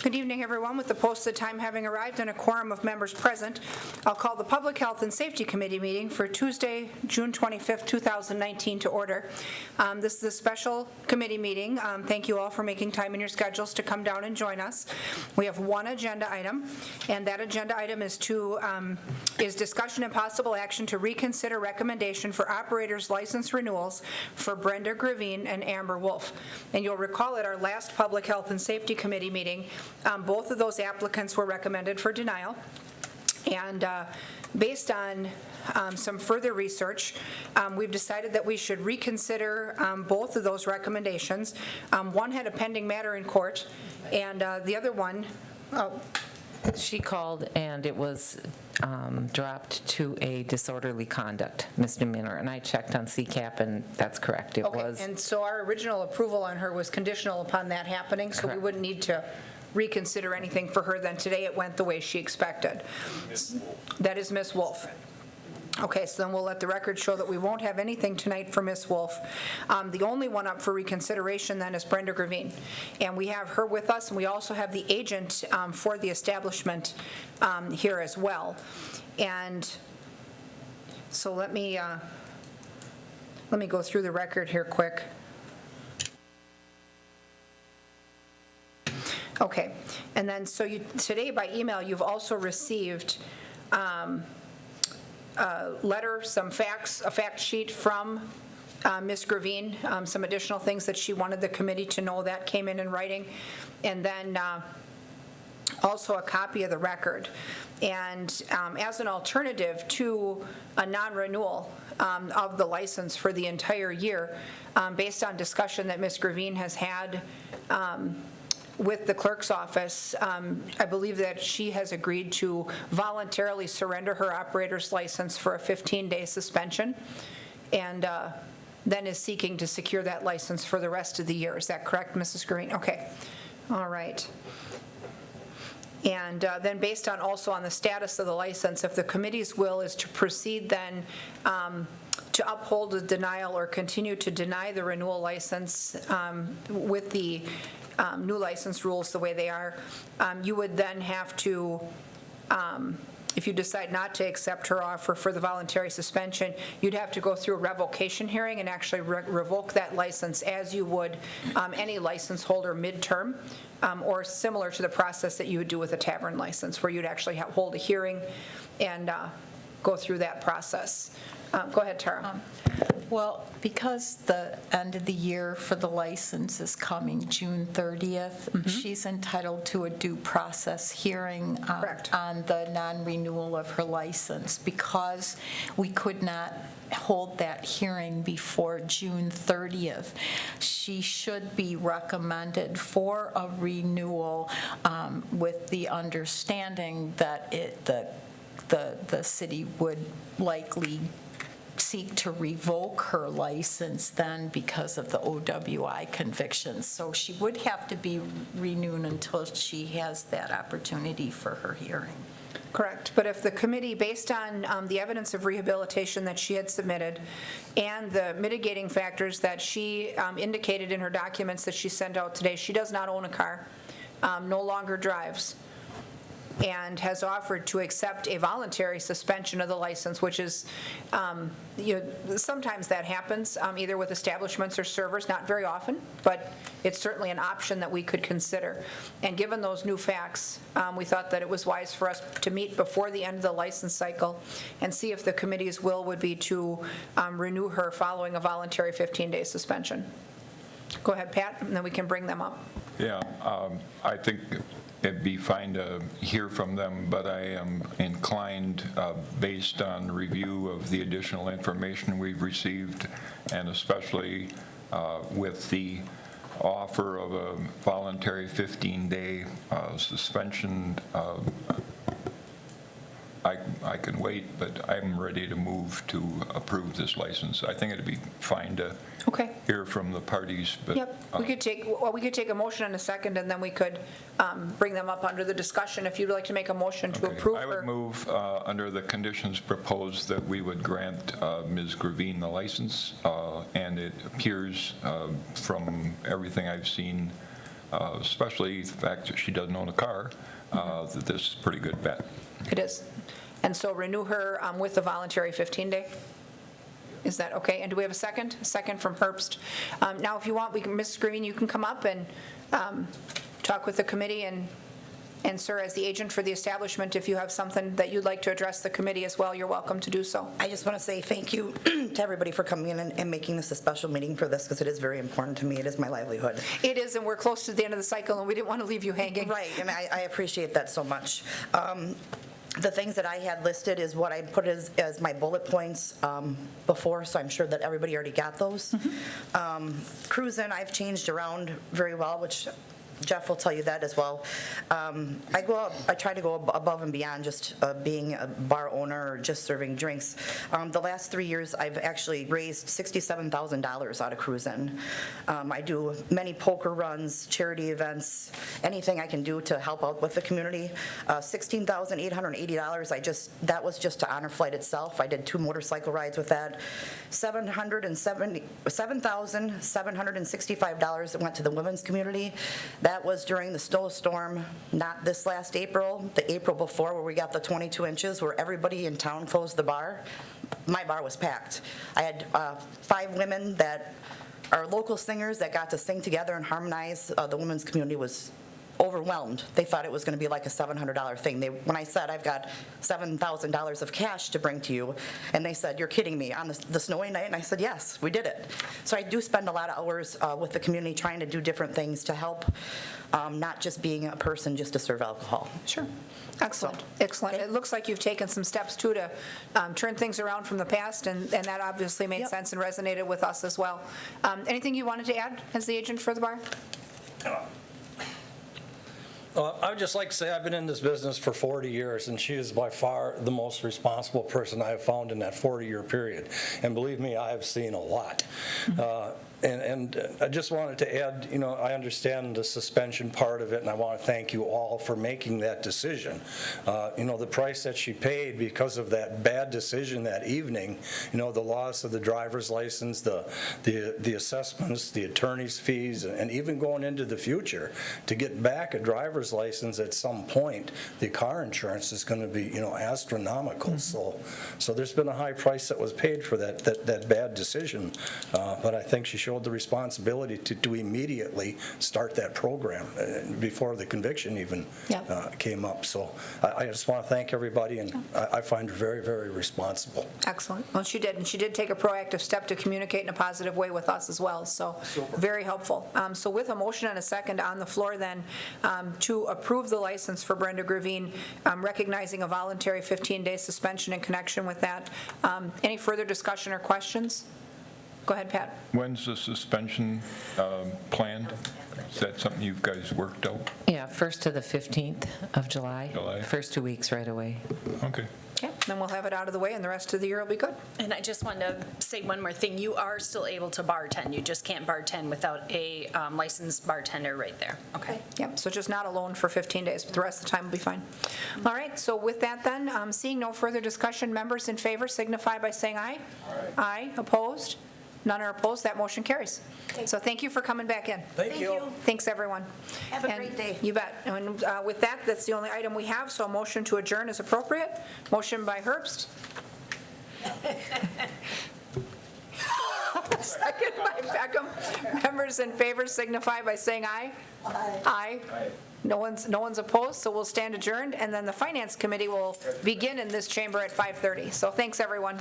Good evening, everyone. With the posted time having arrived and a quorum of members present, I'll call the Public Health and Safety Committee meeting for Tuesday, June 25th, 2019 to order. This is a special committee meeting. Thank you all for making time in your schedules to come down and join us. We have one agenda item, and that agenda item is discussion and possible action to reconsider recommendation for operators license renewals for Brenda Gravine and Amber Wolf. And you'll recall at our last Public Health and Safety Committee meeting, both of those applicants were recommended for denial. And based on some further research, we've decided that we should reconsider both of those recommendations. One had a pending matter in court, and the other one, she called and it was dropped to a disorderly conduct misdemeanor, and I checked on CCAP and that's correct. It was. And so our original approval on her was conditional upon that happening, so Correct. we wouldn't need to reconsider anything for her. Then today it went the way she expected. That is Ms. Wolf. Okay, so then we'll let the record show that we won't have anything tonight for Ms. Wolf. The only one up for reconsideration then is Brenda Gravine. And we have her with us, and we also have the agent for the establishment here as well. And so let me go through the record here quick. Okay, and then so today by email you've also received a letter, some facts, a fact sheet from Ms. Gravine, some additional things that she wanted the committee to know that came in writing, and then also a copy of the record. And as an alternative to a non-renewal of the license for the entire year, based on discussion that Ms. Gravine has had with the clerk's office, I believe that she has agreed to voluntarily surrender her operator's license for a 15-day suspension, and then is seeking to secure that license for the rest of the year. Is that correct, Mrs. Gravine? Okay. All right. And then based on also on the status of the license, if the committee's will is to proceed then to uphold the denial or continue to deny the renewal license with the new license rules the way they are, you would then have to, if you decide not to accept her offer for the voluntary suspension, you'd have to go through a revocation hearing and actually revoke that license as you would any license holder midterm, or similar to the process that you would do with a tavern license, where you'd actually hold a hearing and go through that process. Go ahead, Tara. Well, because the end of the year for the license is coming June 30th, she's entitled to a due process hearing on the non-renewal of her license. Because we could not hold that hearing before June 30th, she should be recommended for a renewal with the understanding that the city would likely seek to revoke her license then because of the OWI convictions. So she would have to be renewed until she has that opportunity for her hearing. Correct. But if the committee, based on the evidence of rehabilitation that she had submitted and the mitigating factors that she indicated in her documents that she sent out today, she does not own a car, no longer drives, and has offered to accept a voluntary suspension of the license, which is, sometimes that happens, either with establishments or servers, not very often, but it's certainly an option that we could consider. And given those new facts, we thought that it was wise for us to meet before the end of the license cycle and see if the committee's will would be to renew her following a voluntary 15-day suspension. Go ahead, Pat, and then we can bring them up. Yeah, I think it'd be fine to hear from them, but I am inclined, based on review of the additional information we've received, and especially with the offer of a voluntary 15-day suspension, I can wait, but I'm ready to move to approve this license. I think it'd be fine to hear from the parties. But, yep, we could take a motion in a second, and then we could bring them up under the discussion. If you'd like to make a motion to approve. I would move under the conditions proposed that we would grant Ms. Gravine the license, and it appears from everything I've seen especially the fact that she doesn't own a car, that this is a pretty good bet. It is. And so renew her with the voluntary 15-day? Is that okay? And do we have a second? A second from Herbst. Now, if you want, Ms. Green, you can come up and talk with the committee, and sir, as the agent for the establishment, if you have something that you'd like to address the committee as well, you're welcome to do so. I just want to say thank you to everybody for coming in and making this a special meeting for this, because it is very important to me. It is my livelihood. It is, and we're close to the end of the cycle, and we didn't want to leave you hanging. Right, and I appreciate that so much. The things that I had listed is what I put as my bullet points before, so I'm sure that everybody already got those. Cruising, I've changed around very well, which Jeff will tell you that as well. I try to go above and beyond just being a bar owner or just serving drinks. The last 3 years, I've actually raised $67,000 out of cruising. I do many poker runs, charity events, anything I can do to help out with the community. $16,880, that was just to Honor Flight itself. I did 2 motorcycle rides with that. $7,765 that went to the women's community. That was during the snowstorm, not this last April, the April before, where we got the 22 inches, where everybody in town closed the bar. My bar was packed. I had 5 women that are local singers that got to sing together and harmonize. The women's community was overwhelmed. They thought it was going to be like a $700 thing. When I said, I've got $7,000 of cash to bring to you, and they said, you're kidding me, on the snowy night? And I said, yes, we did it. So I do spend a lot of hours with the community trying to do different things to help, not just being a person just to serve alcohol. Sure. Excellent. Excellent. It looks like you've taken some steps, too, to turn things around from the past, and that obviously made sense and resonated with us as well. Anything you wanted to add as the agent for the bar? I would just like to say I've been in this business for 40 years, and she is by far the most responsible person I have found in that 40-year period. And believe me, I have seen a lot. And I just wanted to add, I understand the suspension part of it, and I want to thank you all for making that decision. The price that she paid because of that bad decision that evening, the loss of the driver's license, the assessments, the attorney's fees, and even going into the future, to get back a driver's license at some point, the car insurance is going to be, astronomical. So there's been a high price that was paid for that bad decision, but I think she showed the responsibility to immediately start that program before the conviction even came up. So I just want to thank everybody, and I find her very, very responsible. Excellent. Well, she did, and she did take a proactive step to communicate in a positive way with us as well, so very helpful. So with a motion and a second on the floor then to approve the license for Brenda Gravine, recognizing a voluntary 15-day suspension in connection with that. Any further discussion or questions? Go ahead, Pat. When's the suspension planned? Is that something you guys worked out? Yeah, 1st to the 15th of July. First 2 weeks right away. Okay. Okay, then we'll have it out of the way, and the rest of the year will be good. And I just wanted to say one more thing. You are still able to bartend. You just can't bartend without a licensed bartender right there. Okay. Yep, so just not alone for 15 days, but the rest of the time will be fine. All right, so with that then, seeing no further discussion, members in favor signify by saying aye. Aye. Opposed? None are opposed. That motion carries. So thank you for coming back in. Thank you. Thanks, everyone. Have a great day. You bet. And with that, that's the only item we have, so a motion to adjourn is appropriate. Motion by Herbst. Second by Beckham. Members in favor signify by saying aye. Aye. Aye. No one's opposed, so we'll stand adjourned, and then the Finance Committee will begin in this chamber at 5:30. So thanks, everyone.